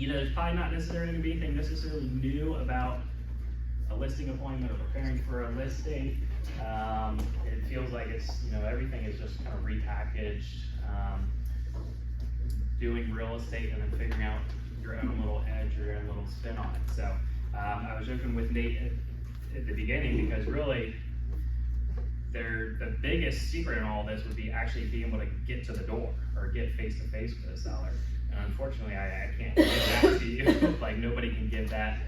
there's probably not necessarily going to be anything necessarily new about a listing appointment or preparing for a listing. It feels like it's, everything is just kind of repackaged, doing real estate and then figuring out your own little edge or your own little spin on it. So I was joking with Nate at the beginning, because really the biggest secret in all this would be actually being able to get to the door or get face to face with a seller. And unfortunately, I can't give that to you. Like, nobody can give that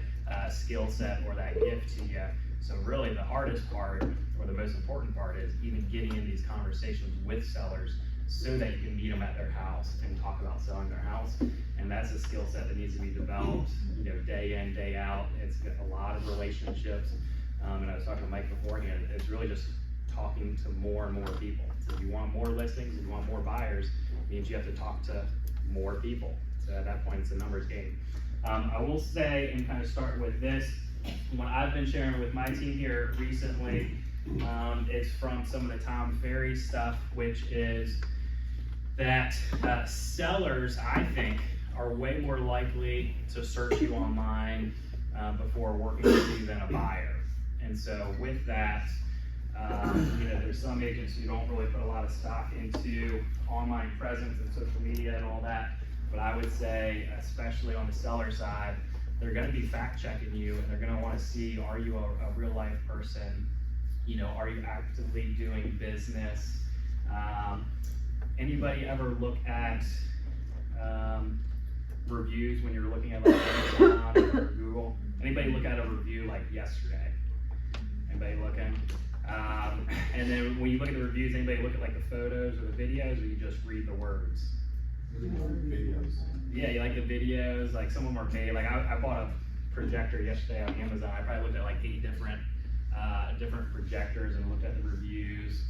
skill set or that gift to you. So really the hardest part, or the most important part, is even getting in these conversations with sellers so that you can meet them at their house and talk about selling their house. And that's a skill set that needs to be developed, day in, day out. It's got a lot of relationships. And I was talking to Mike beforehand, it's really just talking to more and more people. So if you want more listings, if you want more buyers, it means you have to talk to more people. So at that point, it's a numbers game. I will say, and kind of start with this, what I've been sharing with my team here recently is from some of the Tom Ferry stuff, which is that sellers, I think, are way more likely to search you online before working with you than a buyer. And so with that, there's some agents who don't really put a lot of stock into online presence and social media and all that. But I would say, especially on the seller side, they're going to be fact checking you, and they're going to want to see, are you a real life person? Are you actively doing business? Anybody ever look at reviews when you're looking at like Amazon or Google? Anybody look at a review like yesterday? Anybody looking? And then when you look at the reviews, anybody look at like the photos or the videos, or you just read the words? Videos. Yeah, you like the videos. Like, some of them are made. Like, I bought a projector yesterday on Amazon. I probably looked at like 8 different projectors and looked at the reviews.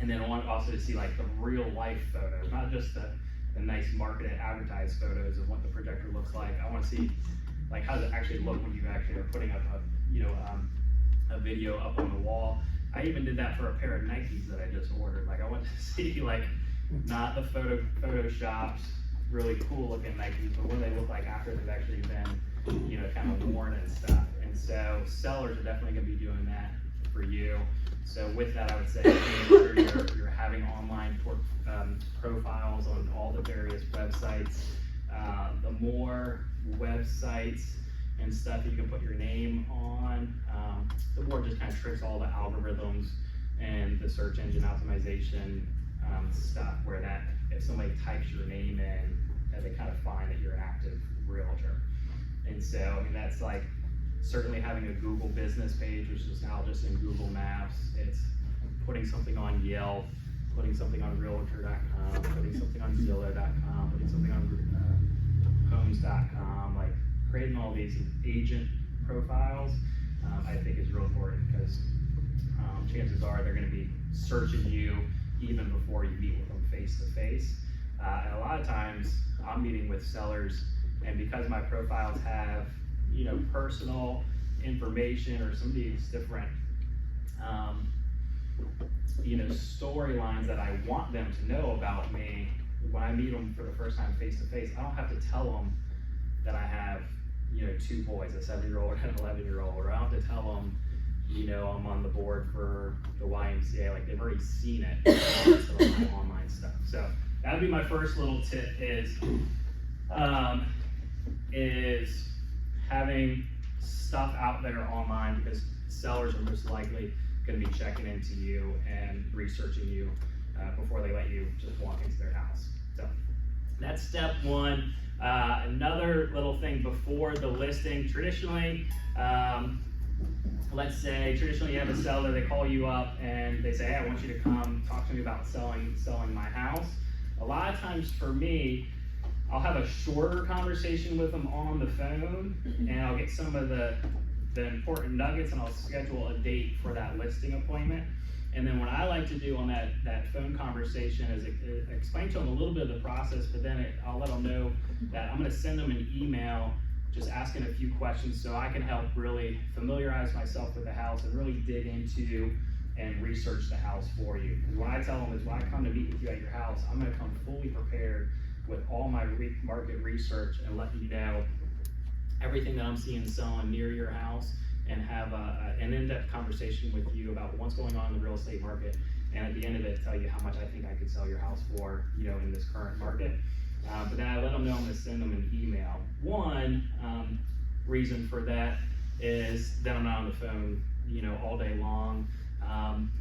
And then I want also to see like the real life photos, not just the nice marketed advertised photos of what the projector looks like. I want to see like how does it actually look when you actually are putting up a video up on the wall. I even did that for a pair of Nikes that I just ordered. Like, I want to see like not the photoshops, really cool looking Nikes, but what they look like after they've actually been, kind of worn and stuff. And so sellers are definitely going to be doing that for you. So with that, I would say make sure you're having online profiles on all the various websites. The more websites and stuff you can put your name on, the more it just kind of tricks all the algorithms and the search engine optimization stuff, where that if somebody types your name in, that they kind of find that you're an active realtor. And so, that's like certainly having a Google business page, which is now just in Google Maps. It's putting something on Yelp, putting something on Realtor.com, putting something on Zillow.com, putting something on Homes.com, like creating all these agent profiles, I think is real important, because chances are they're going to be searching you even before you meet with them face to face. And a lot of times I'm meeting with sellers, and because my profiles have, personal information or some of these different, storylines that I want them to know about me, when I meet them for the first time face to face, I don't have to tell them that I have, 2 boys, a 7-year-old and an 11-year-old, or I don't have to tell them, I'm on the board for the YMCA. Like, they've already seen it on some of my online stuff. So that would be my first little tip, is having stuff out there online, because sellers are most likely going to be checking into you and researching you before they let you just walk into their house. So that's step 1. Another little thing before the listing, traditionally, let's say you have a seller, they call you up and they say, hey, I want you to come talk to me about selling my house. A lot of times for me, I'll have a shorter conversation with them on the phone, and I'll get some of the important nuggets, and I'll schedule a date for that listing appointment. And then what I like to do on that phone conversation is explain to them a little bit of the process, but then I'll let them know that I'm going to send them an email just asking a few questions, so I can help really familiarize myself with the house and really dig into and research the house for you. Because what I tell them is, when I come to meet with you at your house, I'm going to come fully prepared with all my market research and let you know everything that I'm seeing selling near your house, and have an in-depth conversation with you about what's going on in the real estate market, and at the end of it, tell you how much I think I could sell your house for, in this current market. But then I let them know I'm gonna send them an email. One reason for that is that I'm not on the phone, all day long.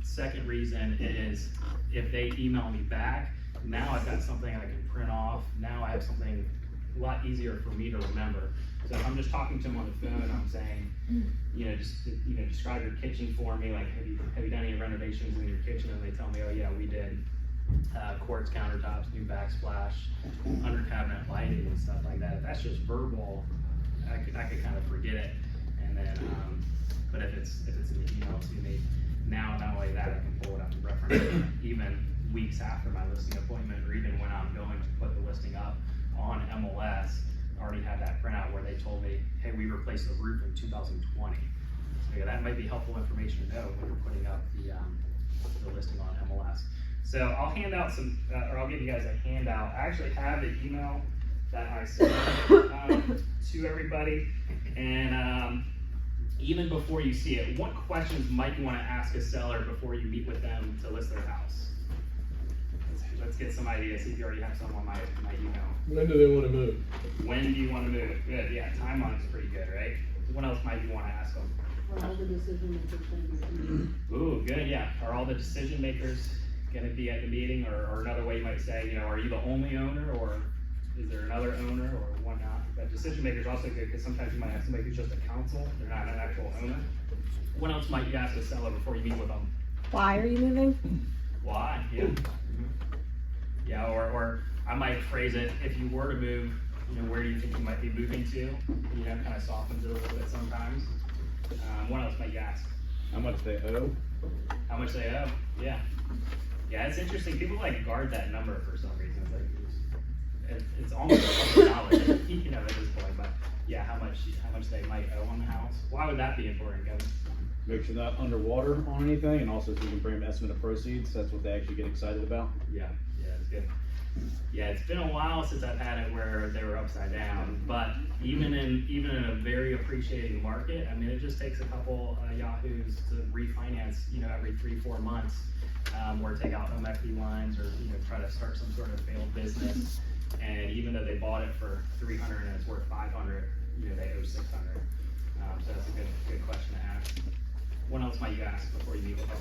Second reason is if they email me back, now I've got something I can print off. Now I have something a lot easier for me to remember. So if I'm just talking to them on the phone and I'm saying, describe your kitchen for me, like have you done any renovations in your kitchen? And they tell me, oh yeah, we did quartz countertops, new backsplash, under cabinet lighting and stuff like that. If that's just verbal, I could kind of forget it. And then, but if it's in the email to me, now not only that, I can pull it up and reference it even weeks after my listing appointment, or even when I'm going to put the listing up on MLS. I already had that printout where they told me, hey, we replaced the roof in 2020. So yeah, that might be helpful information to know when you're putting up the listing on MLS. So I'll hand out or I'll give you guys a handout. I actually have the email that I sent to everybody, and even before you see it, what questions might you want to ask a seller before you meet with them to list their house? Let's get some ideas, see if you already have some on my email. When do they want to move? When do you want to move? Good, yeah, timeline is pretty good, right? What else might you want to ask them? Are all the decision makers going to be at the meeting? Ooh, good, yeah. Are all the decision makers going to be at the meeting? Or another way you might say, are you the only owner, or is there another owner, or whatnot? But decision makers are also good, because sometimes you might have somebody who's just a counsel, they're not an actual owner. What else might you ask a seller before you meet with them? Why are you moving? Why? Yeah. Yeah, or I might phrase it, if you were to move, where do you think you might be moving to? Kind of softens it a little bit sometimes. What else might you ask? How much they owe? How much they owe? Yeah. Yeah, it's interesting. People guard that number for some reason. It's almost $100, at this point. But yeah, how much they might owe on the house? Why would that be important, Kevin? Make sure not underwater on anything, and also so you can bring an estimate of proceeds. That's what they actually get excited about. Yeah, it's good. Yeah, it's been a while since I've had it where they were upside down, but even in a very appreciating market, I mean, it just takes a couple yahoos to refinance, every 3-4 months, or take out home equity lines, or try to start some sort of failed business. And even though they bought it for $300 and it's worth $500, they owe $600. So that's a good question to ask. What else might you ask before you meet with them?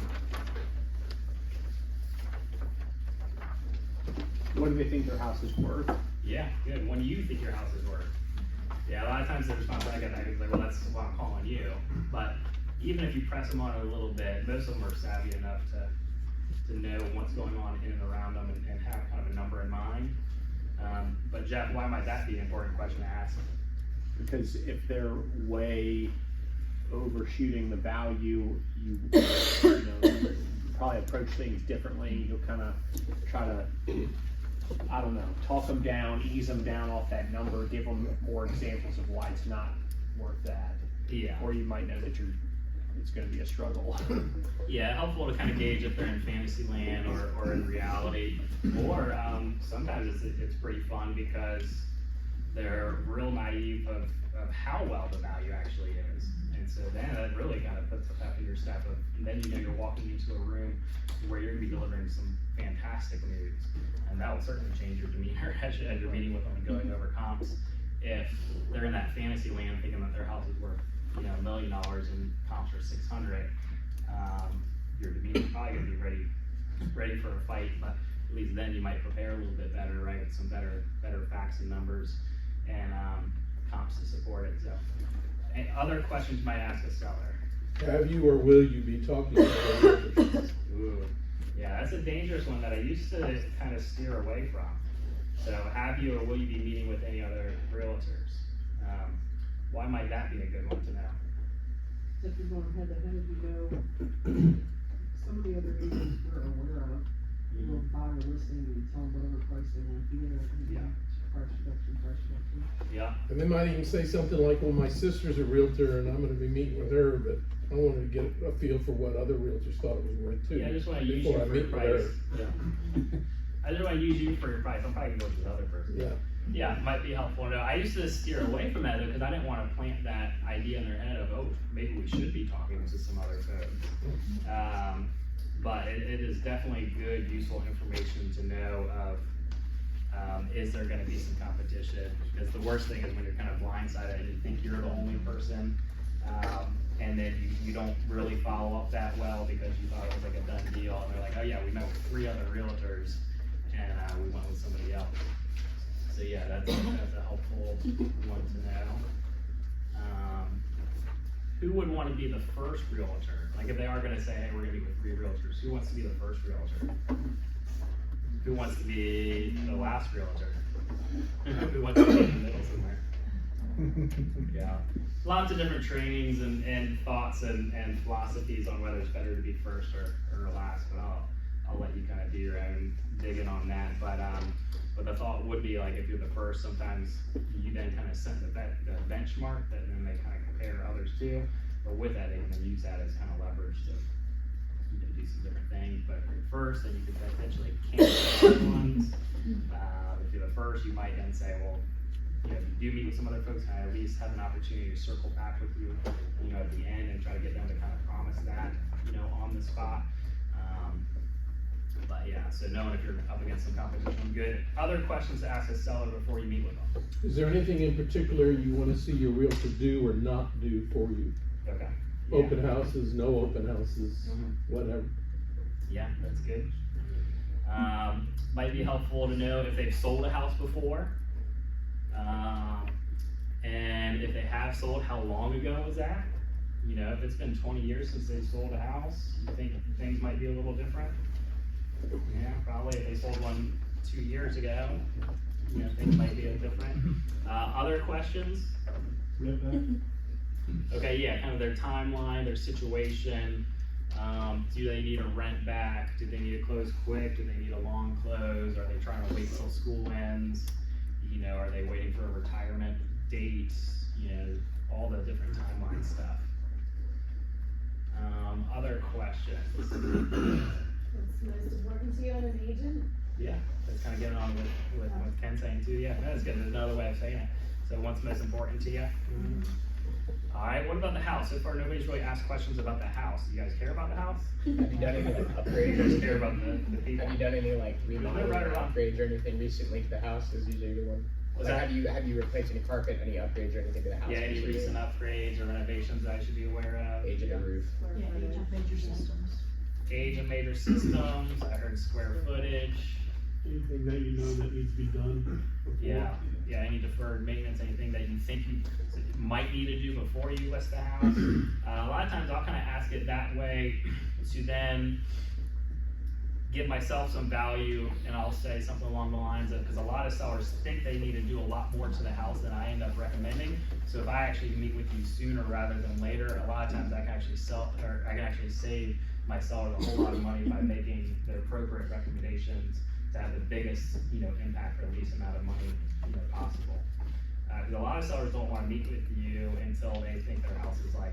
What do they think their house is worth? Yeah, good. When do you think your house is worth? Yeah, a lot of times the response I get is like, well, that's why I'm calling you. But even if you press them on it a little bit, most of them are savvy enough to know what's going on in and around them and have kind of a number in mind. But Jeff, why might that be an important question to ask? Because if they're way overshooting the value, you probably approach things differently. You'll kind of try to, talk them down, ease them down off that number, give them more examples of why it's not worth that. Yeah. Or you might know that it's going to be a struggle. Yeah, helpful to kind of gauge if they're in fantasy land or in reality. Or sometimes it's pretty fun because they're real naive of how well the value actually is. And so then that really kind of puts the pep in your step and then you're walking into a room where you're going to be delivering some fantastic news. And that will certainly change your demeanor as you're meeting with them and going over comps. If they're in that fantasy land thinking that their house is worth $1 million and comps are 600, your demeanor is probably going to be ready for a fight, but at least then you might prepare a little bit better, right, with some better facts and numbers and comps to support it. So, and other questions you might ask a seller. Have you or will you be talking to realtors? Ooh. Yeah, that's a dangerous one that I used to kind of steer away from. So have you or will you be meeting with any other realtors? Why might that be a good one to know? If you're going head to head, some of the other agents we're aware of, will buy the listing and tell them whatever price they want to hear. Yeah. Price reduction. Yeah. And they might even say something like, well, my sister's a realtor and I'm gonna be meeting with her, but I wanted to get a feel for what other realtors thought it was worth too. Yeah, I just want to use before you I for meet with price. her. Yeah. I don't want to use you for your price, I'm probably gonna go with this other person. Yeah. Yeah, it might be helpful to know. I used to steer away from that though, because I didn't want to plant that idea in their head of, oh, maybe we should be talking to some other folks. But it is definitely good, useful information to know of, is there gonna be some competition? Because the worst thing is when you're kind of blindsided and you think you're the only person, and then you don't really follow up that well because you thought it was like a done deal, and they're like, oh yeah, we met with 3 other realtors, and we went with somebody else. So yeah, that's a helpful one to know. Who would want to be the first realtor? Like if they are gonna say, hey, we're gonna meet with 3 realtors, who wants to be the first realtor? Who wants to be the last realtor? Who wants to be in the middle somewhere? Yeah, lots of different trainings and thoughts and philosophies on whether it's better to be first or last, but I'll let you kind of do your own digging on that. But the thought would be like if you're the first, sometimes you then kind of set the benchmark that then they kind of compare others to. But with that, they can use that as kind of leverage to do some different things. But if you're first, then you could potentially cancel other ones. If you're the first, you might then say, well, you know, if you do meet with some other folks, I at least have an opportunity to circle back with you, you know, at the end and try to get them to kind of promise that, you know, on the spot. But yeah, so knowing if you're up against some competition, good. Other questions to ask a seller before you meet with them? Is there anything in particular you wanna see your realtor do or not do for you? Okay. Yeah. Open houses, no open houses, Mhm. whatever. Yeah, that's good. Might be helpful to know if they've sold a house before. And if they have sold, how long ago was that? You know, if it's been 20 years since they sold a house, you think things might be a little different? Yeah, probably. If they sold one 2 years ago, you know, things might be a little different. Other questions? Okay, yeah, kind of their timeline, their situation. Do they need a rent back? Do they need to close quick? Do they need a long close? Are they trying to wait till school ends? You know, are they waiting for a retirement date? You know, all the different timeline stuff. Other questions? What's most important to you in an agent? Yeah, that's kind of getting on with what Ken's saying too. Yeah, that's good. There's another way of saying it. So what's most important to you? Mm-hmm. All right, what about the house? So far, nobody's really asked questions about the house. You guys care about the house? Have you done any like You upgrades? guys care about the people? Have you done any like remodeling Right or around. upgrades or anything recently to the house? Is usually the one. What's Like, that? have you replaced any carpet, any upgrades or anything to the house? Yeah, any recently? recent upgrades or renovations that I should be aware of? Age of the roof. Yeah, major systems. Age of major systems, I heard square footage. Anything that you know that needs to be done before? Yeah, any deferred maintenance, anything that you think you might need to do before you list the house. A lot of times I'll kind of ask it that way to then give myself some value, and I'll say something along the lines of, because a lot of sellers think they need to do a lot more to the house than I end up recommending. So if I actually meet with you sooner rather than later, a lot of times I can actually I can actually save my seller a whole lot of money by making the appropriate recommendations to have the biggest, you know, impact for the least amount of money, you know, possible. Because a lot of sellers don't want to meet with you until they think their house is like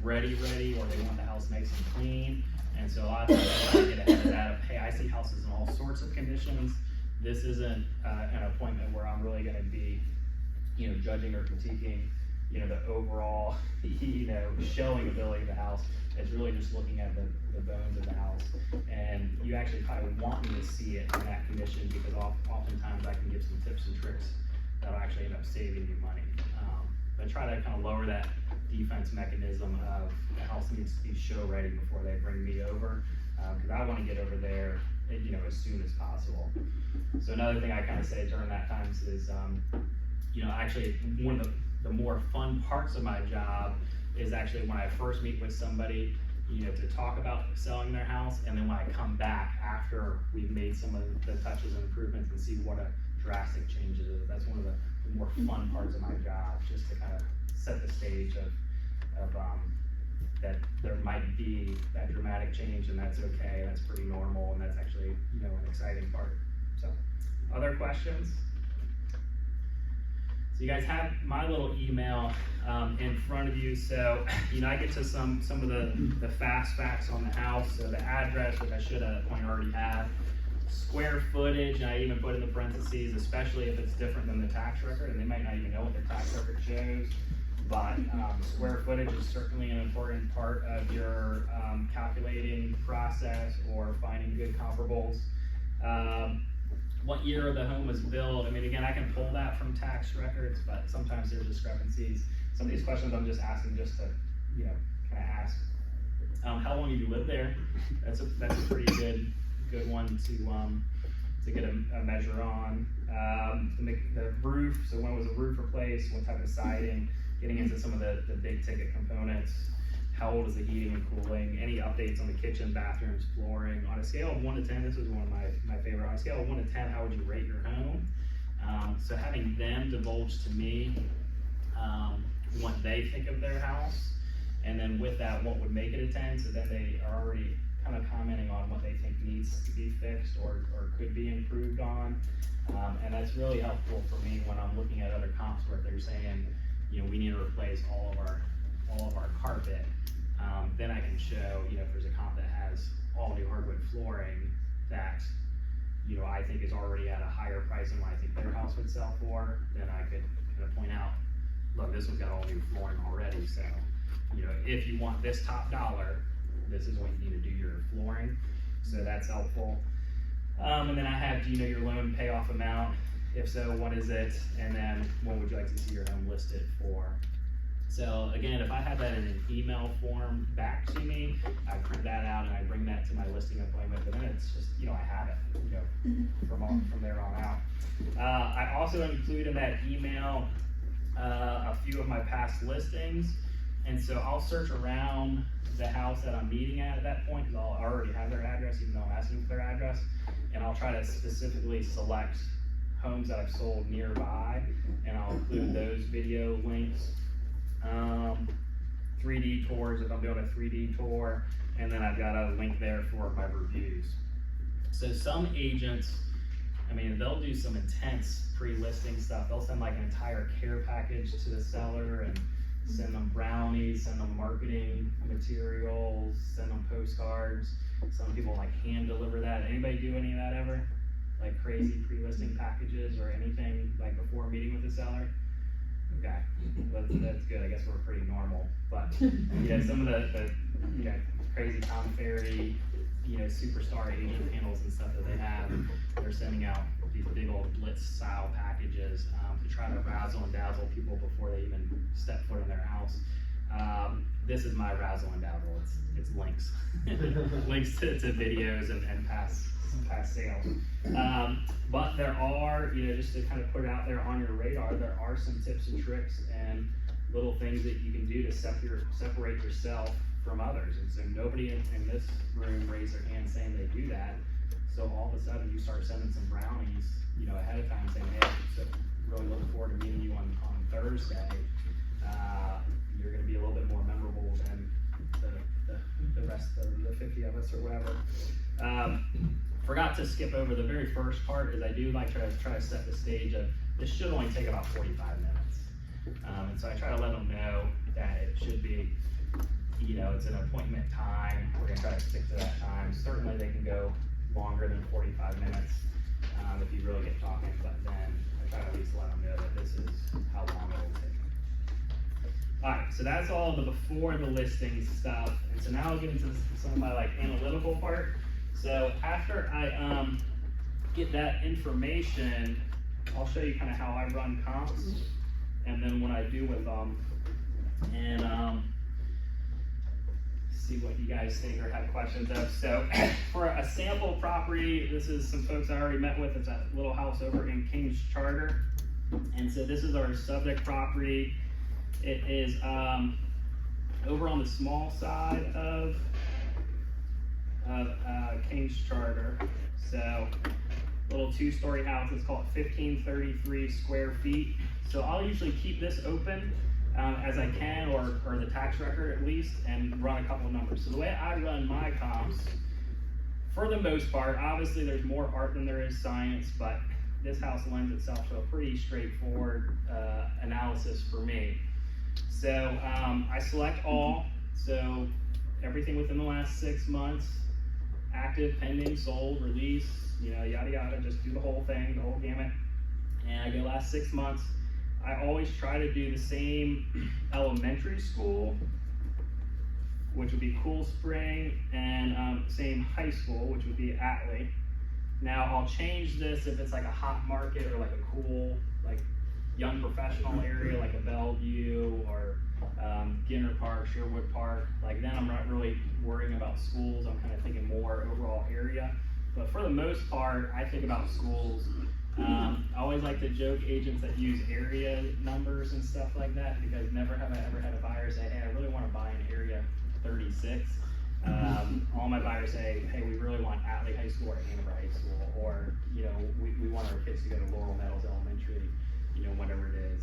ready, or they want the house nice and clean. And so a lot of times I try to get ahead of that of, hey, I see houses in all sorts of conditions. This isn't an appointment where I'm really going to be, you know, judging or critiquing, you know, the overall, you know, showing ability of the house. It's really just looking at the bones of the house. And you actually probably would want me to see it in that condition, because oftentimes I can give some tips and tricks that'll actually end up saving you money. But try to kind of lower that defense mechanism of the house needs to be show ready before they bring me over, because I want to get over there, you know, as soon as possible. So another thing I kind of say during that time is, you know, actually one of the more fun parts of my job is actually when I first meet with somebody, you know, to talk about selling their house, and then when I come back after we've made some of the touches and improvements and see what a drastic change it is. That's one of the more fun parts of my job, just to kind of set the stage of that there might be that dramatic change, and that's okay, that's pretty normal, and that's actually, you know, an exciting part. So, other questions? So you guys have my little email in front of you. So, you know, I get to some of the fast facts on the house. So the address, which I should at that point already have. square footage, and I even put in the parentheses, especially if it's different than the tax record, and they might not even know what their tax record shows. But square footage is certainly an important part of your calculating process or finding good comparables. What year the home was built, I mean, again, I can pull that from tax records, but sometimes there's discrepancies. Some of these questions I'm just asking just to, you know, kind of ask. How long have you lived there? That's a pretty good one to get a measure on. The roof, so when was the roof replaced, what type of siding, getting into some of the big ticket components. How old is the heating and cooling? Any updates on the kitchen, bathrooms, flooring? On a scale of 1 to 10, this was one of my favorite. On a scale of 1 to 10, how would you rate your home? So having them divulge to me what they think of their house, and then with that, what would make it a 10, so then they are already kind of commenting on what they think needs to be fixed or could be improved on. And that's really helpful for me when I'm looking at other comps where they're saying, you know, we need to replace all of our carpet. Then I can show, you know, if there's a comp that has all new hardwood flooring that, you know, I think is already at a higher price than what I think their house would sell for, then I could kind of point out, look, this one's got all new flooring already, so, you know, if you want this top dollar, this is what you need to do your flooring, so that's helpful. And then I have, do you know your loan payoff amount? If so, what is it? And then what would you like to see your home listed for? So again, if I have that in an email form back to me, I print that out and I bring that to my listing appointment, but then it's just, you know, I have it, you know, from there on out. I also include in that email a few of my past listings, and so I'll search around the house that I'm meeting at that point, because I'll already have their address, even though I'm asking for their address, and I'll try to specifically select homes that I've sold nearby, and I'll include those video links. 3D tours if I'm doing a 3D tour, and then I've got a link there for my reviews. So some agents, I mean, they'll do some intense pre-listing stuff. They'll send like an entire care package to the seller and send them brownies, send them marketing materials, send them postcards. Some people like hand deliver that. Anybody do any of that ever? Like crazy pre-listing packages or anything like before meeting with the seller? Okay, that's good. I guess we're pretty normal, but yeah, some of the you know, crazy Tom Ferry, you know, superstar agent panels and stuff that they have, they're sending out these big old blitz style packages to try to razzle and dazzle people before they even step foot in their house. This is my razzle and dazzle. It's links, links to videos and past sales. But there are, you know, just to kind of put it out there on your radar, there are some tips and tricks and little things that you can do to separate yourself from others. And so nobody in this room raised their hand saying they do that. So all of a sudden you start sending some brownies, you know, ahead of time saying, hey, so really looking forward to meeting you on Thursday. You're going to be a little bit more memorable than the rest of the 50 of us or whatever. Forgot to skip over the very first part, is I do like to try to set the stage of this should only take about 45 minutes. And so I try to let them know that it should be, you know, it's an appointment time. We're gonna try to stick to that time. Certainly they can go longer than 45 minutes if you really get talking, but then I try to at least let them know that this is how long it will take. Alright, so that's all the before the listing stuff. And so now I'll get into some of my like analytical part. So after I get that information, I'll show you kind of how I run comps and then what I do with them, and see what you guys think or have questions of. So for a sample property, this is some folks I already met with. It's a little house over in King's Charter. And so this is our subject property. It is over on the small side of King's Charter. So little 2-story house, it's called 1533 square feet. So I'll usually keep this open as I can, or the tax record at least, and run a couple of numbers. So the way I run my comps, for the most part, obviously there's more art than there is science, but this house lends itself to a pretty straightforward analysis for me. So I select all, so everything within the last 6 months. active, pending, sold, release, yada yada, just do the whole thing, the whole gamut. And I go last 6 months, I always try to do the same elementary school, which would be Cool Spring, and same high school, which would be Atlee. Now I'll change this if it's like a hot market or like a cool, like young professional area, like a Bellevue or Ginner Park, Sherwood Park. Like then I'm not really worrying about schools. I'm kind of thinking more overall area. But for the most part, I think about schools. I always like to joke agents that use area numbers and stuff like that, because never have I ever had a buyer say, hey, I really want to buy an area 36. All my buyers say, hey, we really want Atlee High School or Hanover High School, or we want our kids to go to Laurel Meadows Elementary, whatever it is.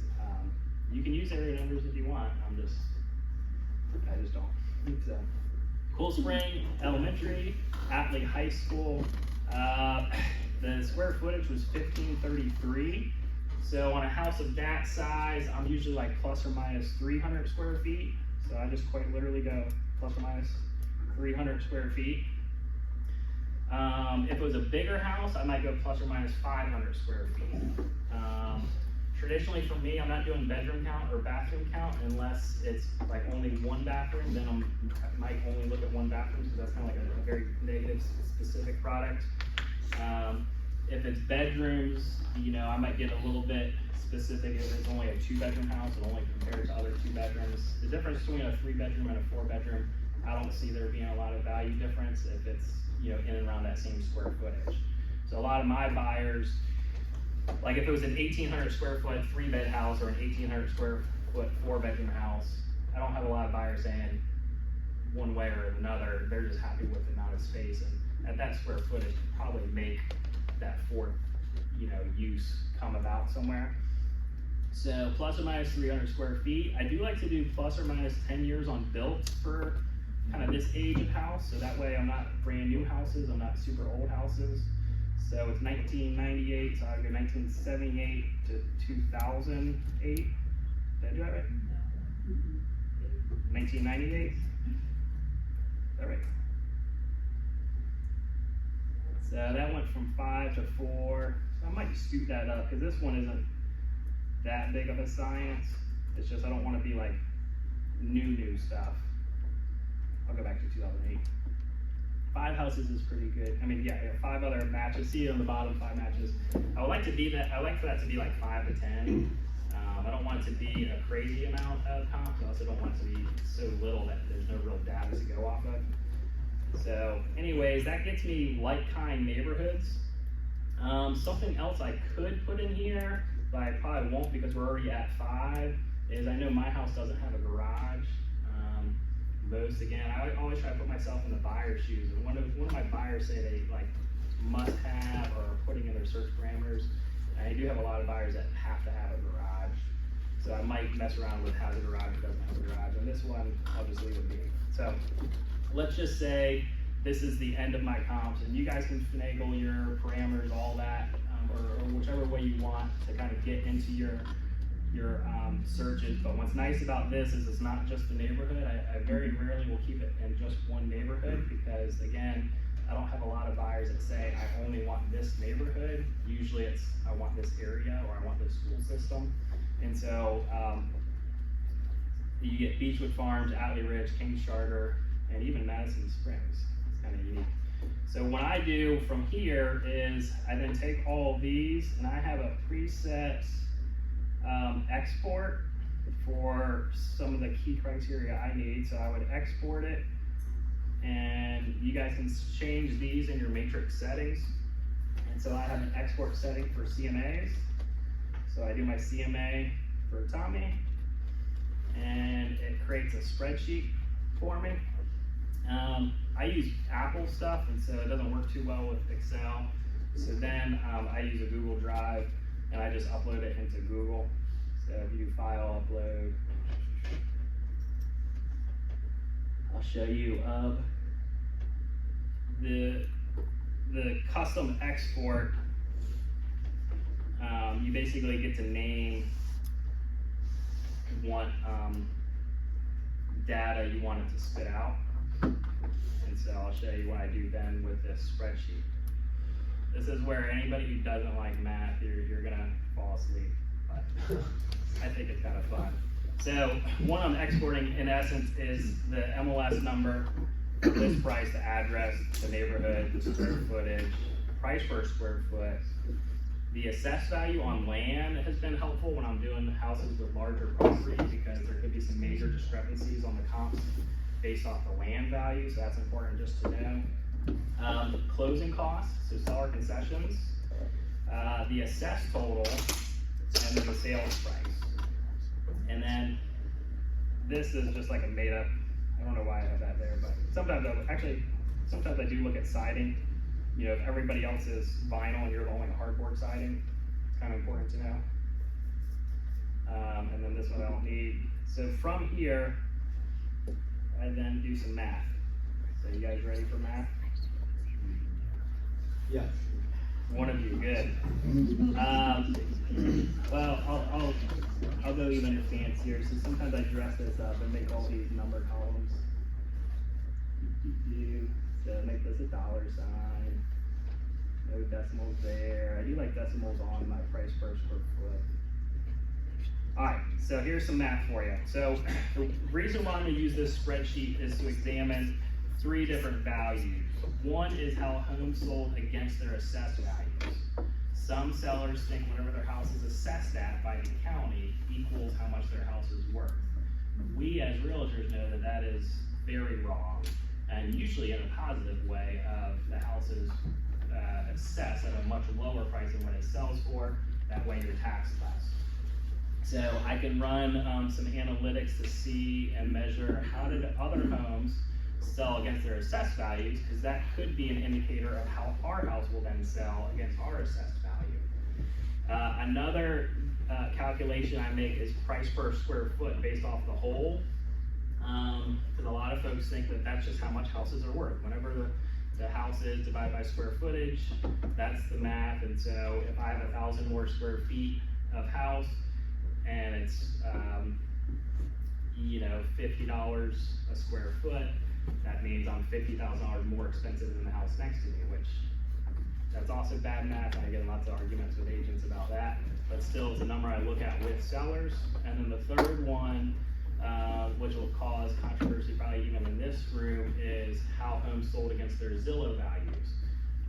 You can use area numbers if you want. I just don't. So, Cool Spring Elementary, Atlee High School. The square footage was 1533. So on a house of that size, I'm usually like plus or minus 300 square feet. So I just quite literally go plus or minus 300 square feet. If it was a bigger house, I might go plus or minus 500 square feet. Traditionally for me, I'm not doing bedroom count or bathroom count unless it's like only one bathroom. Then I might only look at one bathroom, because that's kind of like a very negative specific product. If it's bedrooms, I might get a little bit specific. If it's only a 2-bedroom house, and only compared to other 2 bedrooms. The difference between a 3-bedroom and a 4-bedroom, I don't see there being a lot of value difference if it's in and around that same square footage. So a lot of my buyers, like if it was an 1,800 square foot 3-bed house or an 1,800 square foot 4-bedroom house, I don't have a lot of buyers saying one way or another. They're just happy with the amount of space, and at that square footage, probably make that fourth, use come about somewhere. So plus or minus 300 square feet. I do like to do plus or minus 10 years on built for kind of this age of house. So that way I'm not brand new houses, I'm not super old houses. So it's 1998, so I go 1978 to 2008. Did I do that right? 1998? Is that right? So that went from 5 to 4. So I might scoot that up, because this one isn't that big of a science. It's just I don't want to be like new stuff. I'll go back to 2008. 5 houses is pretty good. I mean, yeah, 5 other matches. See on the bottom, 5 matches. I would like to be that. I like for that to be like 5 to 10. I don't want it to be a crazy amount of comps. I also don't want it to be so little that there's no real data to go off of. So, anyways, that gets me like-kind neighborhoods. Something else I could put in here, but I probably won't because we're already at 5, is I know my house doesn't have a garage. I always try to put myself in the buyer's shoes, and one of my buyers say they like must have or are putting in their search parameters. And I do have a lot of buyers that have to have a garage, so I might mess around with has a garage or doesn't have a garage. And this one, I'll just leave it be. So let's just say this is the end of my comps, and you guys can finagle your parameters, all that, or whichever way you want to kind of get into your searches. But what's nice about this is it's not just the neighborhood. I very rarely will keep it in just one neighborhood, because again, I don't have a lot of buyers that say I only want this neighborhood. Usually it's I want this area or I want this school system. And so you get Beechwood Farms, Atlee Ridge, Kings Charter, and even Madison Springs. It's kind of unique. So what I do from here is I then take all of these, and I have a preset export for some of the key criteria I need. So I would export it, and you guys can change these in your matrix settings. And so I have an export setting for CMAs. So I do my CMA for Tommy, and it creates a spreadsheet for me. I use Apple stuff, and so it doesn't work too well with Excel. So then I use a Google Drive, and I just upload it into Google. So view file, upload. I'll show you the custom export. You basically get to name what data you want it to spit out. And so I'll show you what I do then with this spreadsheet. This is where anybody who doesn't like math, you're gonna fall asleep, but I think it's kind of fun. So what I'm exporting in essence is the MLS number, list price, the address, the neighborhood, the square footage, price per square foot. The assessed value on land has been helpful when I'm doing houses with larger properties because there could be some major discrepancies on the comps based off the land value, so that's important just to know. Closing costs, so seller concessions, the assessed total, and then the sales price. And then this is just like a made up, I don't know why I have that there, but sometimes I do look at siding. You know, if everybody else is vinyl and you're the only hardboard siding, it's kind of important to know. And then this one I don't need. So from here, I then do some math. So you guys ready for math? Yes. One of you, good. Well, I'll go even fancier. So sometimes I dress this up and make all these number columns. So make this a dollar sign. No decimals there. I do like decimals on my price per square foot. Alright, so here's some math for you. So the reason why I'm going to use this spreadsheet is to examine three different values. One is how homes sold against their assessed values. Some sellers think whatever their house is assessed at by the county equals how much their house is worth. We as realtors know that that is very wrong, and usually in a positive way of the house is assessed at a much lower price than what it sells for. That way you're taxed less. So I can run some analytics to see and measure how did other homes sell against their assessed values, because that could be an indicator of how our house will then sell against our assessed value. Another calculation I make is price per square foot based off the whole, because a lot of folks think that that's just how much houses are worth. Whenever the house is divided by square footage, that's the math. And so if I have 1,000 more square feet of house and it's $50 a square foot, that means I'm $50,000 more expensive than the house next to me, which that's also bad math. I get lots of arguments with agents about that, but still it's a number I look at with sellers. And then the third one, which will cause controversy probably even in this room, is how homes sold against their Zillow values.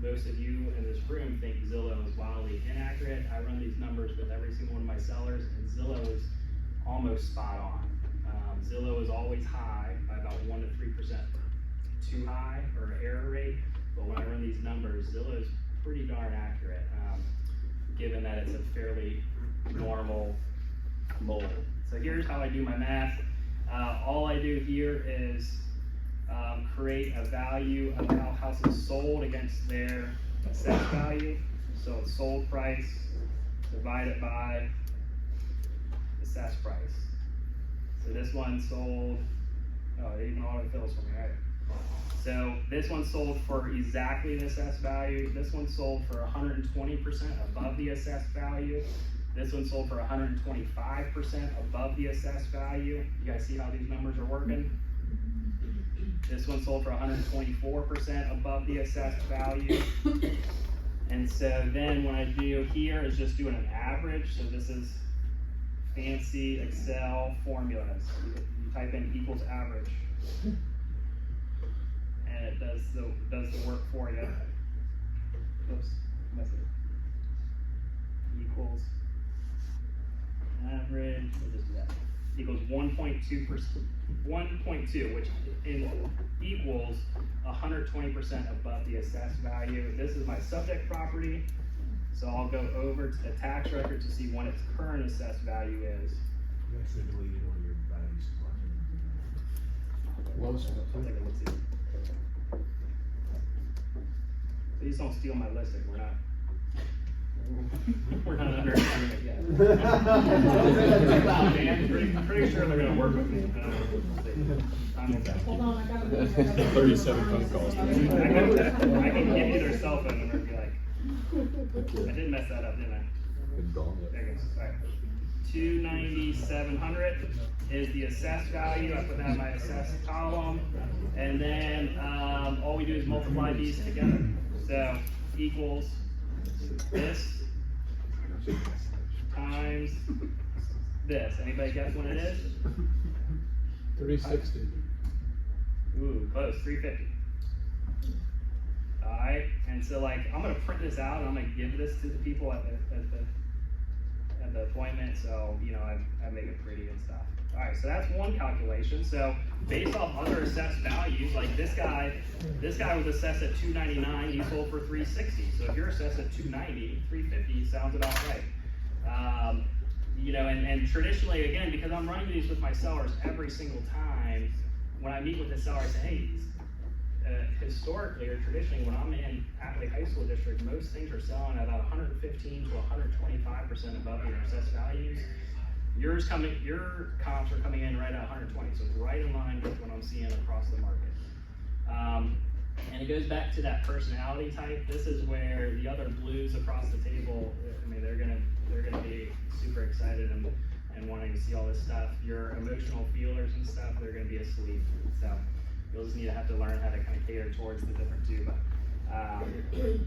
Most of you in this room think Zillow is wildly inaccurate. I run these numbers with every single one of my sellers, and Zillow is almost spot on. Zillow is always high by about 1 to 3% too high or error rate, but when I run these numbers, Zillow is pretty darn accurate, given that it's a fairly normal mold. So here's how I do my math. All I do here is create a value of how houses sold against their assessed value. So it's sold price divided by assessed price. So this one sold, it even autofills for me, right? So this one sold for exactly the assessed value. This one sold for 120% above the assessed value. This one sold for 125% above the assessed value. You guys see how these numbers are working? This one sold for 124% above the assessed value. And so then what I do here is just doing an average. So this is fancy Excel formulas. You type in equals average, and it does the work for you. Oops, messed it. Equals average. We'll just do that. Equals 1.2%, 1.2, which equals 120% above the assessed value. This is my subject property. So I'll go over to the tax record to see what its current assessed value is. You actually deleted one of your values. I'll take a look see. Please don't steal my listing. We're not under agreement yet. Man, pretty sure they're gonna work with me. Hold on, I got a 37 phone calls. I can give you their cell phone number and be like, I did mess that up, didn't I? There it goes. All right. 290,700 is the assessed value. I put that in my assessed column. And then, all we do is multiply these together. So equals this times this. Anybody guess what it is? 360. Ooh, close, 350. Alright, and so like, I'm gonna print this out and I'm gonna give this to the people at the appointment, so, you know, I make it pretty and stuff. Alright, so that's one calculation. So based off other assessed values, like this guy was assessed at 299, he sold for 360. So if you're assessed at 290, 350 sounds about right. You know, and traditionally, again, because I'm running these with my sellers every single time, when I meet with the seller, I say, hey, historically or traditionally, when I'm in Appley High School District, most things are selling at about 115 to 125% above your assessed values. Your comps are coming in right at 120, so it's right in line with what I'm seeing across the market. And it goes back to that personality type. This is where the other blues across the table, I mean, they're gonna be super excited and wanting to see all this stuff. Your emotional feelers and stuff, they're gonna be asleep. So you'll just have to learn how to kind of cater towards the different two. But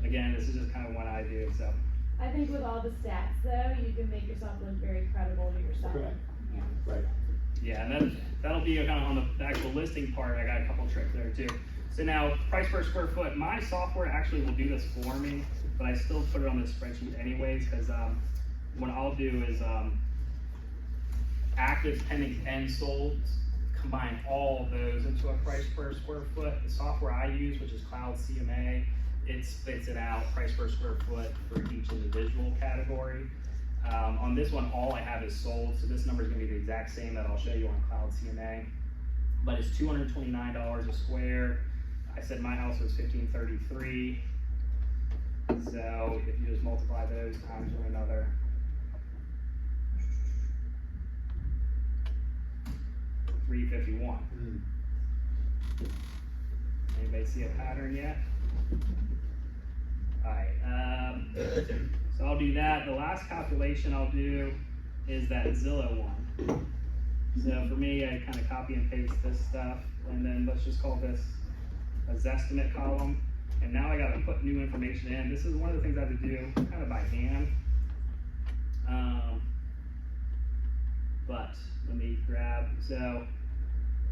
again, this is just kind of what I do. So I think with all the stats though, you can make yourself look very credible to yourself. Correct. Yeah. Right. yeah, and that'll be kind of on the actual listing part. I got a couple tricks there too. So now, price per square foot. My software actually will do this for me, but I still put it on the spreadsheet anyways, because what I'll do is active, pending, and sold, combine all of those into a price per square foot. The software I use, which is Cloud CMA, it spits it out, price per square foot for each individual category. On this one, all I have is sold, so this number is going to be the exact same that I'll show you on Cloud CMA. But it's $229 a square. I said my house was $1,533. So if you just multiply those times one another, $351. Anybody see a pattern yet? Alright, so I'll do that. The last calculation I'll do is that Zillow one. So for me, I kind of copy and paste this stuff, and then let's just call this a Zestimate column. And now I gotta put new information in. This is one of the things I have to do kind of by hand. But let me grab, so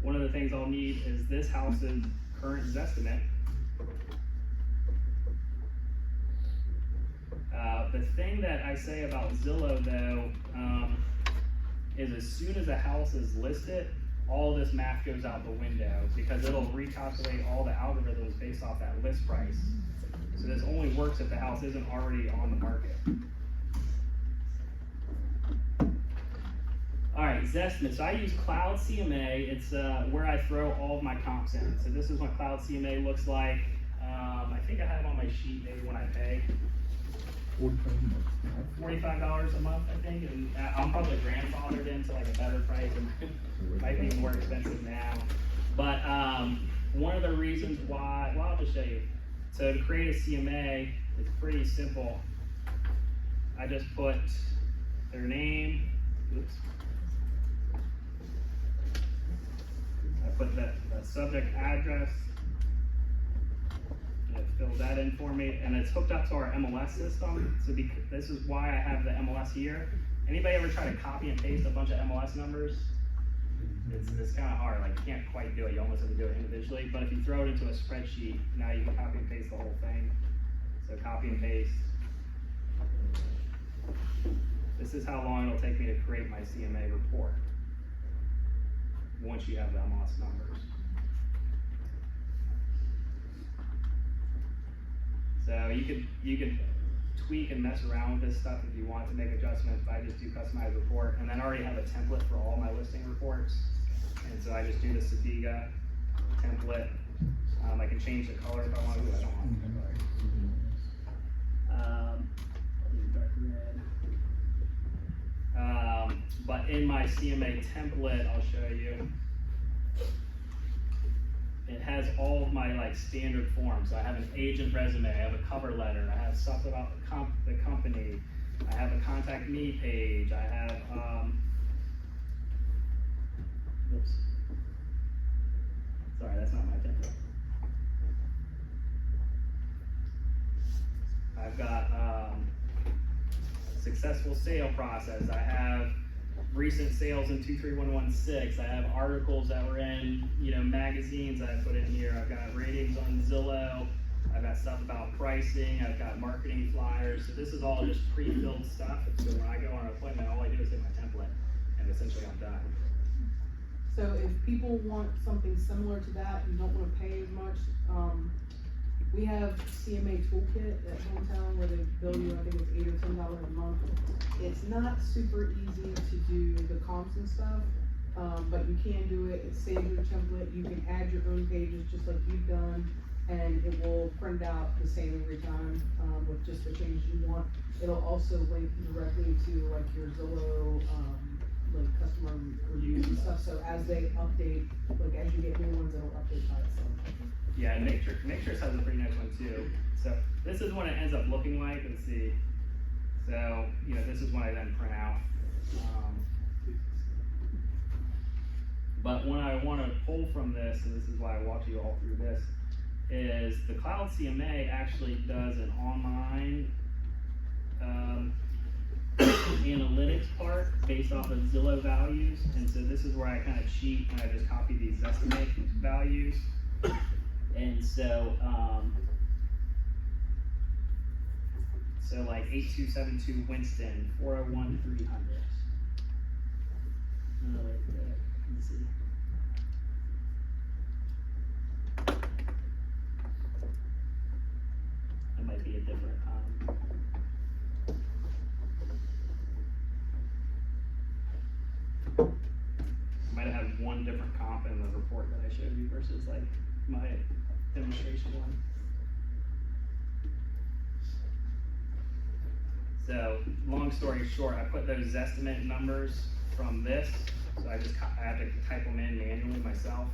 one of the things I'll need is this house's current Zestimate. The thing that I say about Zillow though, is as soon as a house is listed, all this math goes out the window because it'll recalculate all the algorithms based off that list price. So this only works if the house isn't already on the market. All right, Zestimate. So I use Cloud CMA. It's where I throw all of my comps in. So this is what Cloud CMA looks like. I think I have it on my sheet maybe when I pay. $45 a month, I think, and I'm probably grandfathered into like a better price, and it might be more expensive now. But one of the reasons why, well, I'll just show you. So to create a CMA, it's pretty simple. I just put their name, oops. I put the subject address, and it fills that in for me, and it's hooked up to our MLS system. So this is why I have the MLS here. Anybody ever try to copy and paste a bunch of MLS numbers? It's kind of hard, like you can't quite do it. You almost have to do it individually, but if you throw it into a spreadsheet, now you can copy and paste the whole thing. So copy and paste. This is how long it'll take me to create my CMA report once you have the MLS numbers. So you could tweak and mess around with this stuff if you want to make adjustments. I just do customized report, and then I already have a template for all my listing reports. And so I just do the Sibiga template. I can change the color if I want to. I don't want the color. I'll do dark red. But in my CMA template, I'll show you. It has all of my like standard forms. So I have an agent resume, I have a cover letter, I have stuff about the company, I have a contact me page, I have, oops. Sorry, that's not my template. I've got, successful sale process, I have recent sales in 23116, I have articles that were in, magazines I put in here, I've got ratings on Zillow, I've got stuff about pricing, I've got marketing flyers, so this is all just pre-filled stuff, so when I go on an appointment, all I do is hit my template, and essentially I'm done. So if people want something similar to that and don't wanna pay as much, we have CMA Toolkit at Hometown where they bill you, I think it's $8 or $10 a month. It's not super easy to do the comps and stuff, but you can do it, it saves your template, you can add your own pages just like you've done, and it will print out the same every time, with just the changes you want. It'll also link directly to like your Zillow, like customer reviews and stuff, so as they update, like as you get new ones, it'll update by itself. Yeah, and Matrix has a pretty nice one too. So this is what it ends up looking like. Let's see. So this is what I then print out. But when I want to pull from this, and this is why I walked you all through this, is the Cloud CMA actually does an online analytics part based off of Zillow values, and so this is where I kind of cheat and I just copy these estimate values. And so, like 8272 Winston, 401 300. Let's see. That might be a different, I might have had one different comp in the report that I showed you versus like my demonstration one. So, long story short, I put those estimate numbers from this, so I have to type them in manually myself,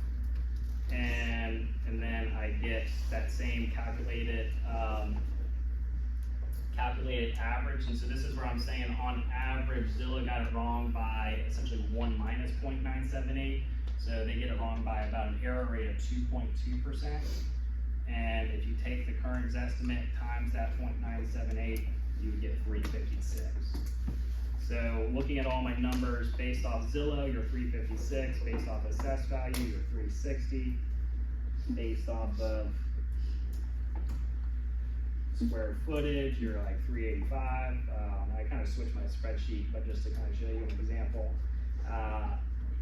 and then I get that same calculated average, and so this is where I'm saying on average Zillow got it wrong by essentially 1 minus 0.978. So they get it wrong by about an error rate of 2.2%. And if you take the current estimate times that 0.978, you would get 356. So looking at all my numbers based off Zillow, you're 356. Based off assessed value, you're 360. Based off of square footage, you're like 385. I kind of switched my spreadsheet, but just to kind of show you an example.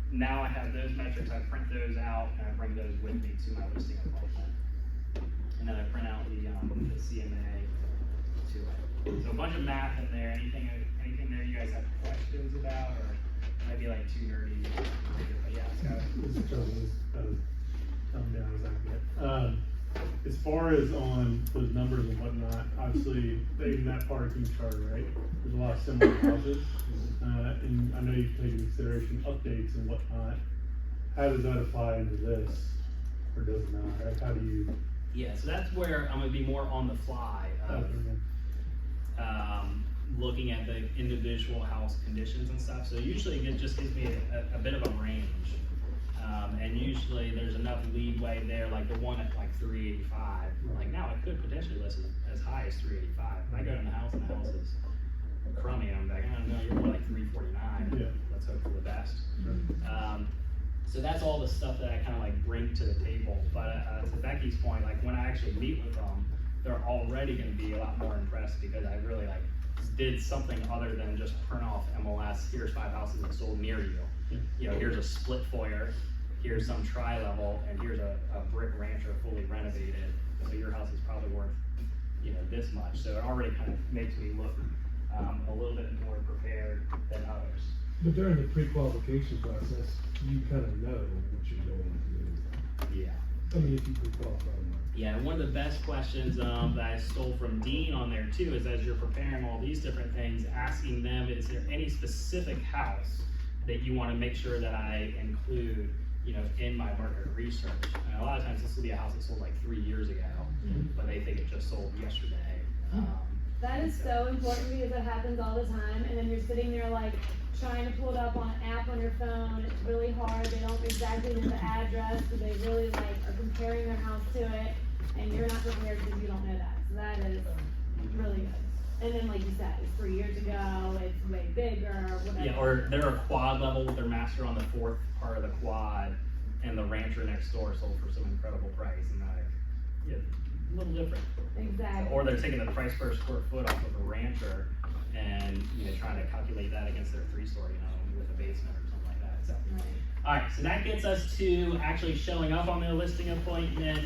Now I have those metrics, I print those out, and I bring those with me to my listing appointment. And then I print out the CMA to it. So a bunch of math in there. Anything there you guys have questions about, or might be like too nerdy? But yeah, Scott. This is trouble, come down as I get. As far as on those numbers and whatnot, obviously, in that parking chart, right, there's a lot of similar houses. And I know you take into consideration updates and whatnot. How does that apply into this, or does it not, right? How do you? Yeah, so that's where I'm gonna be more on the fly of, looking at the individual house conditions and stuff. So usually it just gives me a bit of a range. And usually there's enough leeway there, like the one at like 385. Like now I could potentially list as high as 385. If I go in the house and the house is crummy, I'm like, I don't know, you're more like 349. Yeah. Let's hope for the best. So that's all the stuff that I kind of like bring to the table. But to Becky's point, like when I actually meet with them, they're already going to be a lot more impressed because I really like did something other than just print off MLS. Here's 5 houses that sold near you. You know, here's a split foyer, here's some tri-level, and here's a brick rancher fully renovated. So your house is probably worth, this much. So it already kind of makes me look a little bit more prepared than others. But during the pre-qualification process, you kind of know what you're going to do. Yeah. I mean, if you pre-qualify or not. Yeah, and one of the best questions that I stole from Dean on there too is as you're preparing all these different things, asking them, is there any specific house that you want to make sure that I include, in my market research? And a lot of times this will be a house that sold like 3 years ago, but they think it just sold yesterday. That is so important because it happens all the time, and then you're sitting there like trying to pull it up on an app on your phone. It's really hard. They don't exactly know the address, so they really like are comparing their house to it, and you're not prepared because you don't know that. So that is really good. And then, like you said, it's 3 years ago. It's way bigger, whatever. Yeah, or they're a quad level with their master on the fourth part of the quad, and the rancher next door sold for some incredible price, and yeah, a little different. Exactly. Or they're taking the price per square foot off of a rancher and, trying to calculate that against their 3-story home with a basement or something like that, so. Right. Alright, so that gets us to actually showing up on the listing appointment.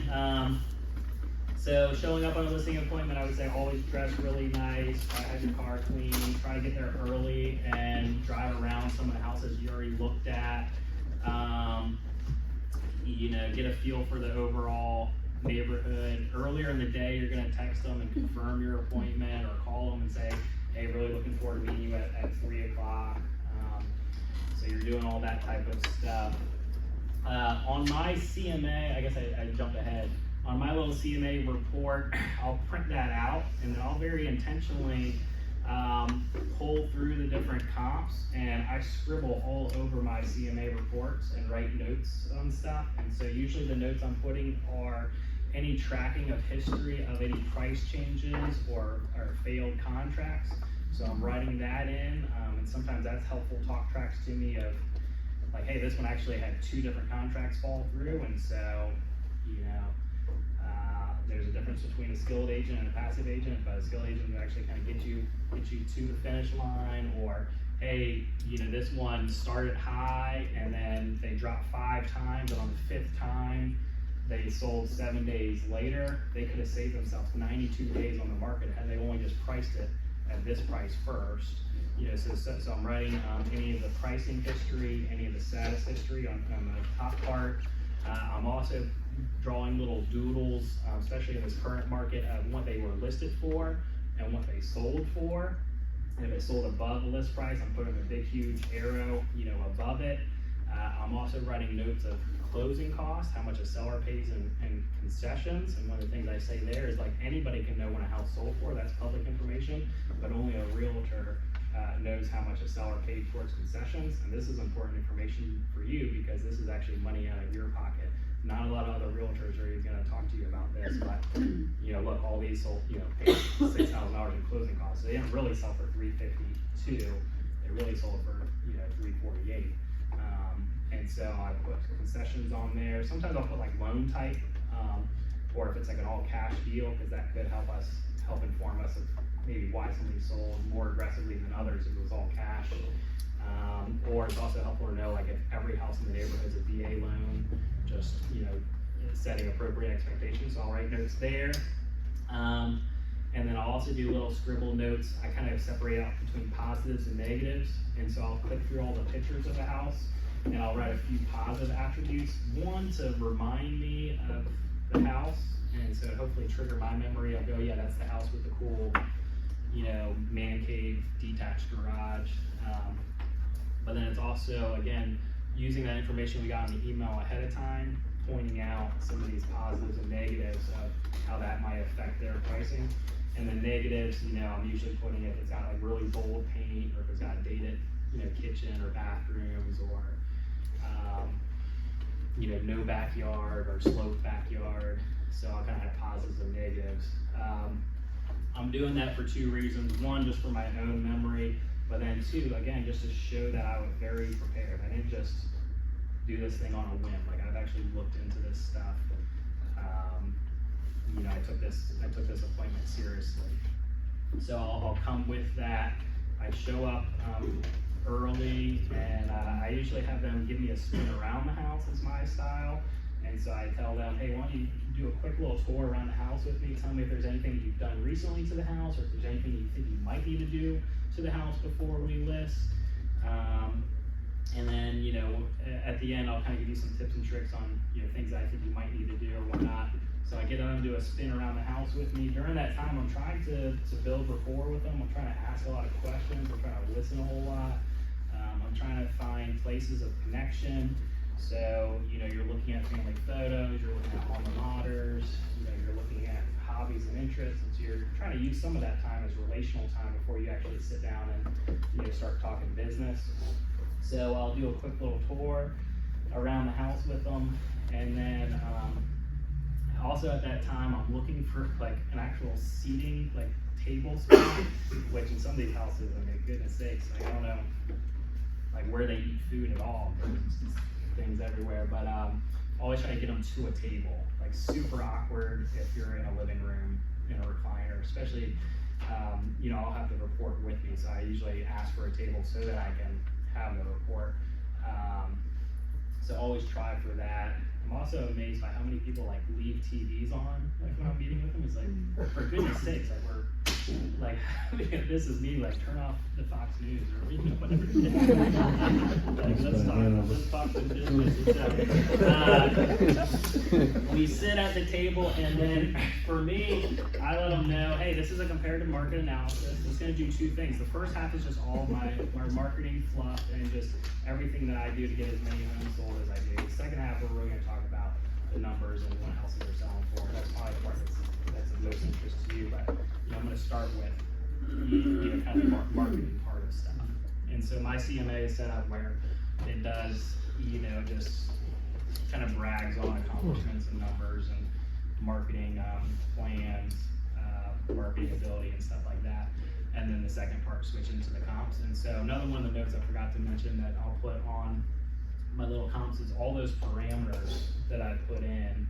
So showing up on a listing appointment, I would say always dress really nice, try to have your car clean, try to get there early and drive around some of the houses you already looked at. Get a feel for the overall neighborhood. Earlier in the day, you're gonna text them and confirm your appointment, or call them and say, hey, really looking forward to meeting you at 3 o'clock. So you're doing all that type of stuff. On my CMA, I guess I jumped ahead. On my little CMA report, I'll print that out, and then I'll very intentionally pull through the different comps, and I scribble all over my CMA reports and write notes on stuff. And so usually the notes I'm putting are any tracking of history of any price changes or failed contracts. So I'm writing that in, and sometimes that's helpful talk tracks to me of like, hey, this one actually had 2 different contracts fall through, and so, there's a difference between a skilled agent and a passive agent, but a skilled agent will actually kind of get you to the finish line, or hey, this one started high and then they dropped 5 times, and on the 5th time they sold 7 days later. They could have saved themselves 92 days on the market had they only just priced it at this price first. So I'm writing any of the pricing history, any of the status history on the top part. I'm also drawing little doodles, especially in this current market, of what they were listed for and what they sold for. And if it sold above the list price, I'm putting a big huge arrow, above it. I'm also writing notes of closing costs, how much a seller pays in concessions. And one of the things I say there is like anybody can know when a house sold for, that's public information, but only a realtor knows how much a seller paid towards concessions. And this is important information for you because this is actually money out of your pocket. Not a lot of other realtors are even gonna talk to you about this, but look, all these sold, paid $6,000 in closing costs. So they didn't really sell for $352. They really sold for, $348. And so I put concessions on there. Sometimes I'll put like loan type, or if it's like an all cash deal, because that could help inform us of maybe why somebody sold more aggressively than others if it was all cash. Or it's also helpful to know like if every house in the neighborhood is a VA loan, just setting appropriate expectations. So I'll write notes there. And then I'll also do little scribble notes. I kind of separate out between positives and negatives. And so I'll click through all the pictures of the house and I'll write a few positive attributes. One, to remind me of the house. And so hopefully trigger my memory. I'll go, yeah, that's the house with the cool, man cave, detached garage. But then it's also, again, using that information we got in the email ahead of time, pointing out some of these positives and negatives of how that might affect their pricing. And the negatives, I'm usually putting if it's got like really bold paint, or if it's got dated, kitchen or bathrooms, or, no backyard or sloped backyard. So I'll kind of have positives and negatives. I'm doing that for 2 reasons. One, just for my own memory, but then 2, again, just to show that I was very prepared. I didn't just do this thing on a whim. Like I've actually looked into this stuff. I took this appointment seriously. So I'll come with that. I show up early, and I usually have them give me a spin around the house is my style. And so I tell them, hey, why don't you do a quick little tour around the house with me? Tell me if there's anything that you've done recently to the house, or if there's anything you think you might need to do to the house before we list. And then, at the end, I'll kind of give you some tips and tricks on, things that I think you might need to do or whatnot. So I get them to do a spin around the house with me. During that time, I'm trying to build rapport with them. I'm trying to ask a lot of questions. I'm trying to listen a whole lot. I'm trying to find places of connection. So, you know, you're looking at family photos, you're looking at alma maters, you know, you're looking at hobbies and interests, and so you're trying to use some of that time as relational time before you actually sit down and, you know, start talking business. So I'll do a quick little tour around the house with them, and then, also at that time, I'm looking for like an actual seating, like table spot, which in some of these houses, I mean, goodness sakes, like, I don't know, like where they eat food at all. There's just things everywhere, but always try to get them to a table. Like super awkward if you're in a living room in a recliner, especially, you know, I'll have the report with me, so I usually ask for a table so that I can have the report. So always try for that. I'm also amazed by how many people like leave TVs on, like when I'm meeting with them. It's like, for goodness sakes, like we're like, if this is me, like turn off the Fox News or, you know, whatever it is. Like let's talk some business. So, we sit at the table, and then for me, I let them know, hey, this is a comparative market analysis. It's gonna do two things. The first half is just all my marketing fluff and just everything that I do to get as many homes sold as I do. The second half, we're really gonna talk about the numbers and what houses are selling for. That's probably the part that's of most interest to you, but you know, I'm gonna start with you know, kind of the marketing part of stuff. And so my CMA is set up where it does, you know, just kind of brags on accomplishments and numbers and marketing plans, marketing ability and stuff like that. And then the second part, switch into the comps. And so another one of the notes I forgot to mention that I'll put on my little comps is all those parameters that I put in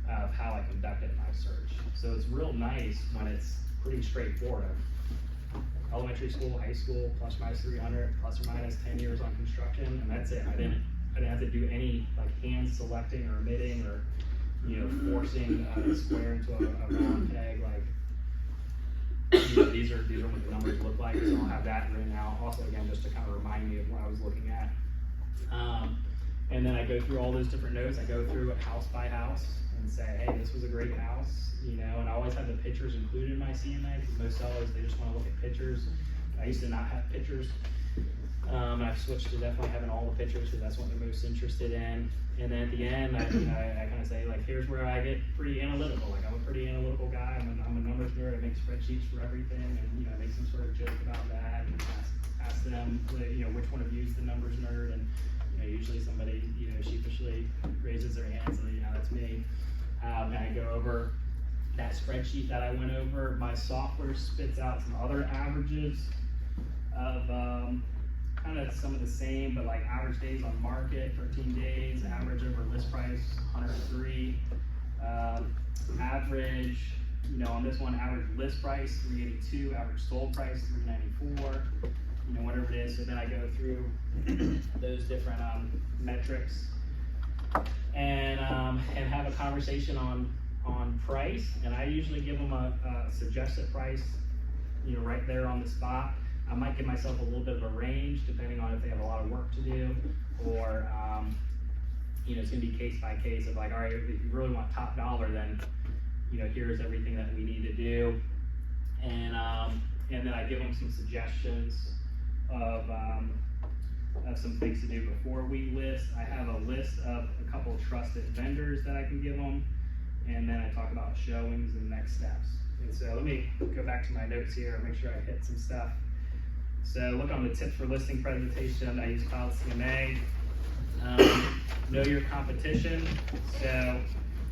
of how I conducted my search. So it's real nice when it's pretty straightforward. Elementary school, high school, plus minus 300, plus or minus 10 years on construction, and that's it. I didn't have to do any like hand selecting or omitting or, you know, forcing a square into a round peg. Like, you know, these are what the numbers look like. So I'll have that written out. Also, again, just to kind of remind me of what I was looking at. And then I go through all those different notes. I go through it house by house and say, hey, this was a great house, you know, and I always have the pictures included in my CMA because most sellers, they just want to look at pictures. I used to not have pictures. And I've switched to definitely having all the pictures because that's what they're most interested in. And then at the end, I kind of say, like, here's where I get pretty analytical. Like, I'm a pretty analytical guy. I'm a numbers nerd. I make spreadsheets for everything, and, you know, I make some sort of joke about that and ask them, you know, which one of you is the numbers nerd. And, you know, usually somebody, you know, sheepishly raises their hand, so, you know, that's me. And I go over that spreadsheet that I went over. My software spits out some other averages of kind of some of the same, but like average days on market, 13 days, average over list price, 103, average, you know, on this one, average list price, 382, average sold price, 394, you know, whatever it is. So then I go through those different metrics and have a conversation on price, and I usually give them a suggested price, you know, right there on the spot. I might give myself a little bit of a range depending on if they have a lot of work to do, or you know, it's gonna be case by case of like, all right, if you really want top dollar, then, you know, here's everything that we need to do, and then I give them some suggestions of some things to do before we list. I have a list of a couple of trusted vendors that I can give them, and then I talk about showings and next steps. And so let me go back to my notes here and make sure I hit some stuff. So look on the tips for listing presentation. I use Cloud CMA. Know your competition. So,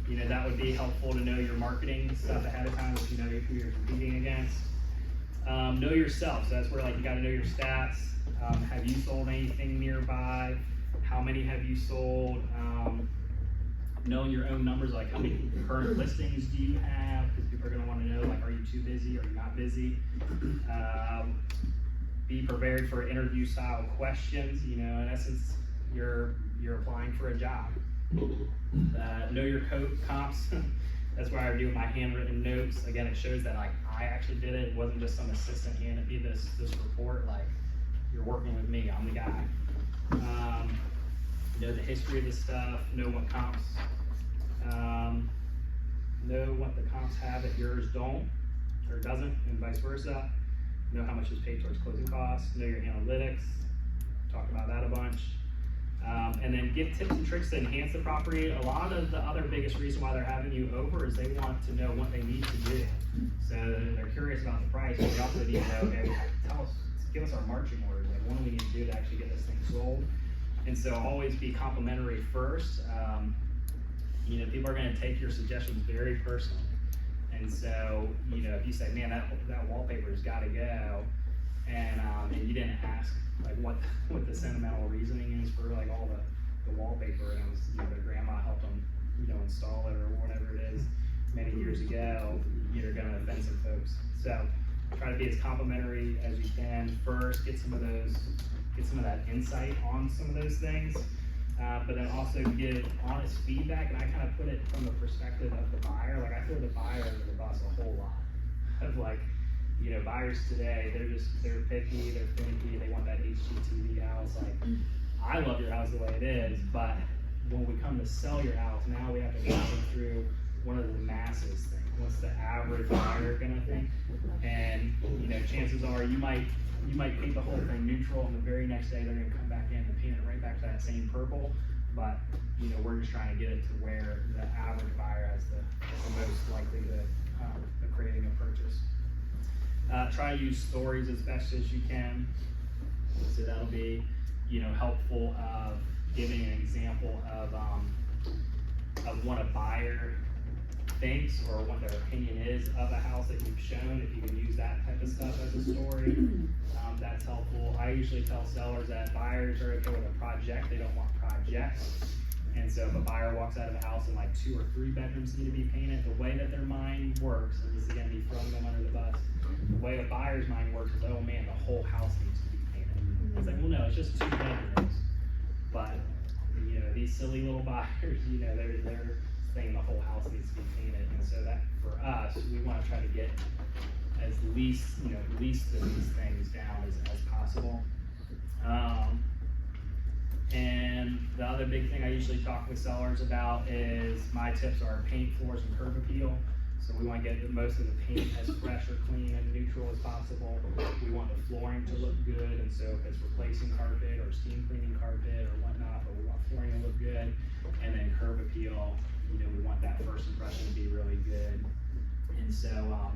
you know, that would be helpful to know your marketing stuff ahead of time if you know who you're competing against. Know yourself. So that's where, like, you got to know your stats. Have you sold anything nearby? How many have you sold? Knowing your own numbers, like how many current listings do you have? Because people are going to want to know, like, are you too busy? Are you not busy? Be prepared for interview style questions. You know, in essence, you're applying for a job. Know your comps. That's where I do my handwritten notes. Again, it shows that like I actually did it. It wasn't just some assistant handed me this report. Like, you're working with me. I'm the guy. Know the history of the stuff. Know what comps. Know what the comps have that yours don't or doesn't, and vice versa. Know how much is paid towards closing costs. Know your analytics. Talk about that a bunch. And then give tips and tricks to enhance the property. A lot of the other biggest reason why they're having you over is they want to know what they need to do. So they're curious about the price, but they also need to know, okay, give us our marching orders, like what do we need to do to actually get this thing sold? And so always be complimentary first. People are gonna take your suggestions very personally. And so, if you say, man, that wallpaper's gotta go, and you didn't ask like what the sentimental reasoning is for like all the wallpaper, and it was, their grandma helped them, install it or whatever it is many years ago, you're gonna offend some folks. So try to be as complimentary as you can first, get some of that insight on some of those things. But then also give honest feedback, and I kind of put it from the perspective of the buyer. Like I throw the buyer under the bus a whole lot of like, buyers today, they're picky, they're finicky, they want that HGTV house. Like, I love your house the way it is, but when we come to sell your house, now we have to go through one of the masses thing. What's the average buyer gonna think? And, chances are you might paint the whole thing neutral, and the very next day they're gonna come back in and paint it right back to that same purple. But, we're just trying to get it to where the average buyer has the most likelihood of creating a purchase. Try to use stories as best as you can. So that'll be, helpful of giving an example of what a buyer thinks or what their opinion is of a house that you've shown. If you can use that type of stuff as a story, that's helpful. I usually tell sellers that buyers are okay with a project, they don't want projects. And so if a buyer walks out of a house and like 2 or 3 bedrooms need to be painted, the way that their mind works, and this is again me throwing them under the bus, the way a buyer's mind works is, oh man, the whole house needs to be painted. It's like, well no, it's just 2 bedrooms. But, these silly little buyers, they're saying the whole house needs to be painted. And so that, for us, we wanna try to get as least of these things down as possible. And the other big thing I usually talk with sellers about is my tips are paint, floors, and curb appeal. So we want to get most of the paint as fresh or clean and neutral as possible. We want the flooring to look good, and so if it's replacing carpet or steam cleaning carpet or whatnot, but we want flooring to look good. And then curb appeal, we want that first impression to be really good. And so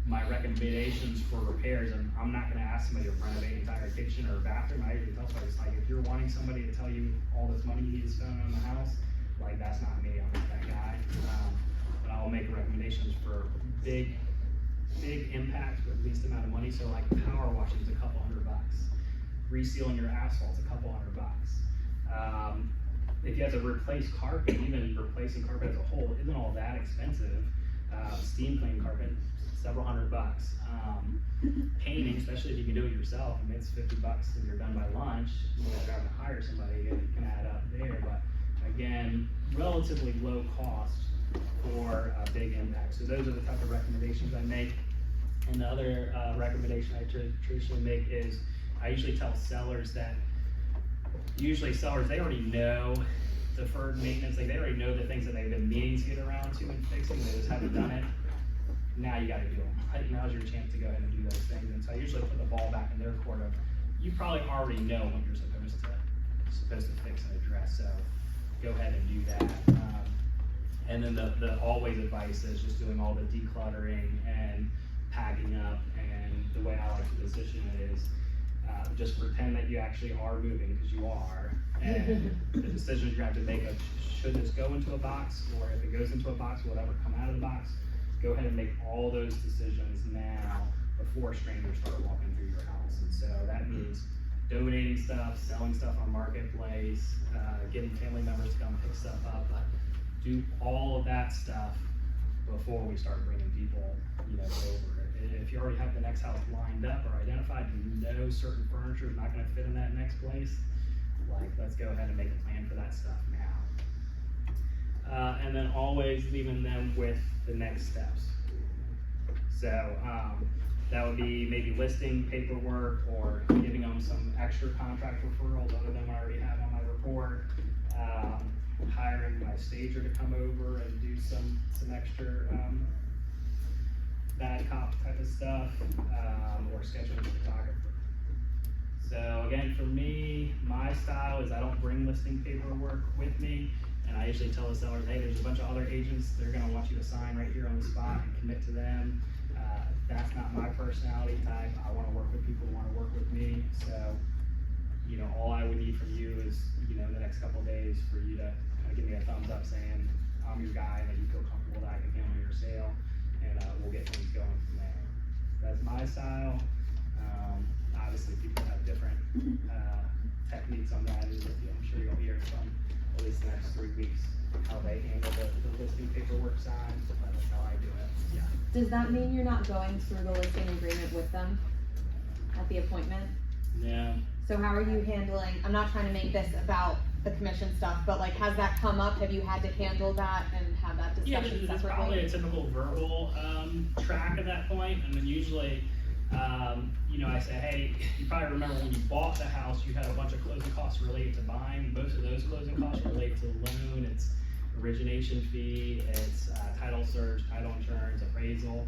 my recommendations for repairs, and I'm not gonna ask somebody to renovate an entire kitchen or bathroom. I usually tell somebody, it's like, if you're wanting somebody to tell you all this money you need to spend on the house, like, that's not me, I'm not that guy. But I'll make recommendations for big impacts with least amount of money. So like power washing is $200. Resealing your asphalt's $200. If you have to replace carpet, even replacing carpet as a whole isn't all that expensive. Steam cleaning carpet, several $100. Painting, especially if you can do it yourself, I mean, it's $50 and you're done by lunch. You have to hire somebody, and it can add up there. But again, relatively low cost for a big impact. So those are the type of recommendations I make. And the other recommendation I traditionally make is I usually tell sellers that they already know deferred maintenance, like they already know the things that they've been meaning to get around to and fixing, they just haven't done it. Now you gotta do them. Like, now's your chance to go ahead and do those things. And so I usually put the ball back in their court of, you probably already know what you're supposed to fix and address, so go ahead and do that. And then the always advice is just doing all the decluttering and packing up, and the way I like to position it is just pretend that you actually are moving, because you are, and the decisions you have to make of should this go into a box, or if it goes into a box, will it ever come out of the box? Go ahead and make all those decisions now before strangers start walking through your house. And so that means donating stuff, selling stuff on Marketplace, getting family members to come pick stuff up, but do all of that stuff before we start bringing people, over. If you already have the next house lined up or identified, you know certain furniture is not gonna fit in that next place, like, let's go ahead and make a plan for that stuff now. And then always leaving them with the next steps. So that would be maybe listing paperwork or giving them some extra contract referrals other than what I already have on my report. Hiring my stager to come over and do some extra bad cop type of stuff, or scheduling a photographer. So again, for me, my style is I don't bring listing paperwork with me. And I usually tell the sellers, hey, there's a bunch of other agents, they're gonna want you to sign right here on the spot and commit to them. That's not my personality type. I wanna work with people who wanna work with me. So, you know, all I would need from you is, you know, the next couple of days for you to kind of give me a thumbs up saying, I'm your guy, that you feel comfortable that I can handle your sale, and we'll get things going from there. That's my style. Obviously, people have different techniques on that, and I'm sure you'll hear from at least the next 3 weeks how they handle the listing paperwork side, but that's how I do it. Yeah. Does that mean you're not going through the listing agreement with them at the appointment? Yeah. So how are you handling, I'm not trying to make this about the commission stuff, but like, has that come up? Have you had to handle that and have that Yeah, discussion there's probably a separately? typical verbal track at that point, and then usually, you know, I say, hey, you probably remember when you bought the house, you had a bunch of closing costs related to buying. Most of those closing costs relate to the loan, it's origination fee, it's title search, title insurance, appraisal.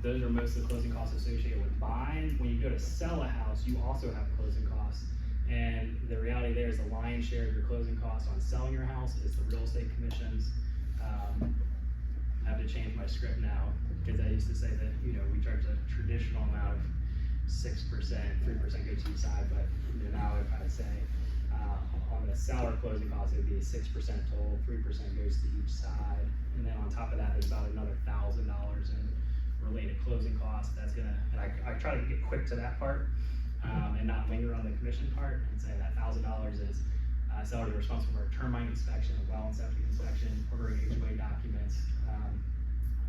Those are most of the closing costs associated with buying. When you go to sell a house, you also have closing costs. And the reality there is the lion's share of your closing costs on selling your house is the real estate commissions. I have to change my script now, because I used to say that, you know, we charge a traditional amount of 6%, 3% goes to each side, but you know, now if I say, on the seller closing costs, it would be a 6% total, 3% goes to each side. And then on top of that, there's about another $1,000 in related closing costs. That's gonna, and I try to get quick to that part, and not linger on the commission part, and say that $1,000 is sellers are responsible for a termite inspection, a well and septic inspection, ordering HOA documents,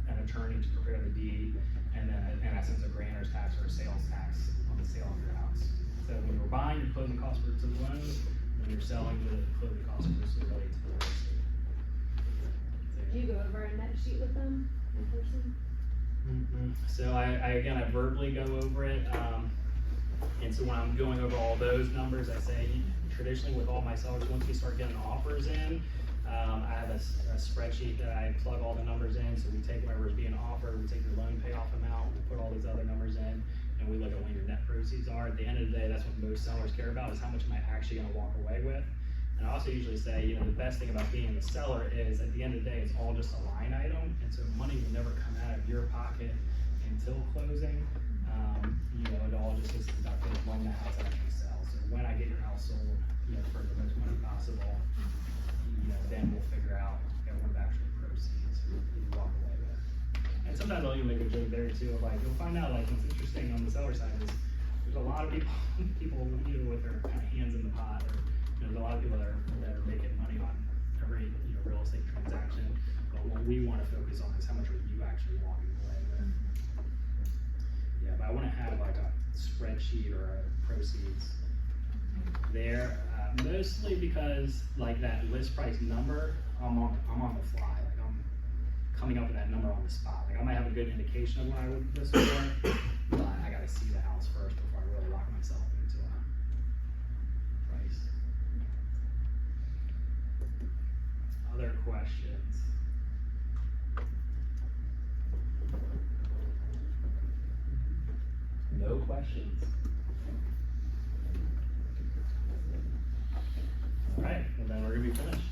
an attorney to prepare the deed, and then in essence a grantor's tax or a sales tax on the sale of your house. So when you're buying, your closing costs were to the loan. When you're selling, the closing costs are mostly related to the real estate. Do you go over a net sheet with them in person? So I verbally go over it, and so when I'm going over all those numbers, I say, traditionally with all my sellers, once we start getting offers in, I have a spreadsheet that I plug all the numbers in, so we take whatever's being offered, we take your loan payoff amount, we put all these other numbers in, and we look at what your net proceeds are. At the end of the day, that's what most sellers care about, is how much am I actually gonna walk away with. And I also usually say, you know, the best thing about being a seller is at the end of the day, it's all just a line item, and so money will never come out of your pocket until closing. You know, it all just gets deducted when the house actually sells. So when I get your house sold, you know, for the most money possible, you know, then we'll figure out, you know, what the actual proceeds you walk away with. And sometimes I'll even make a joke there too, of like, you'll find out, like, what's interesting on the seller side is there's a lot of people, you know, with their kind of hands in the pot, or, you know, there's a lot of people that are making money on every, you know, real estate transaction. But what we want to focus on is how much are you actually walking away with. Yeah, but I wouldn't have like a spreadsheet or a proceeds there, mostly because like that list price number, I'm on the fly. Like I'm coming up with that number on the spot. Like I might have a good indication of what I would list for, but I gotta see the house first before I really lock myself into a price. Other questions? No questions. All right, well then we're gonna be finished.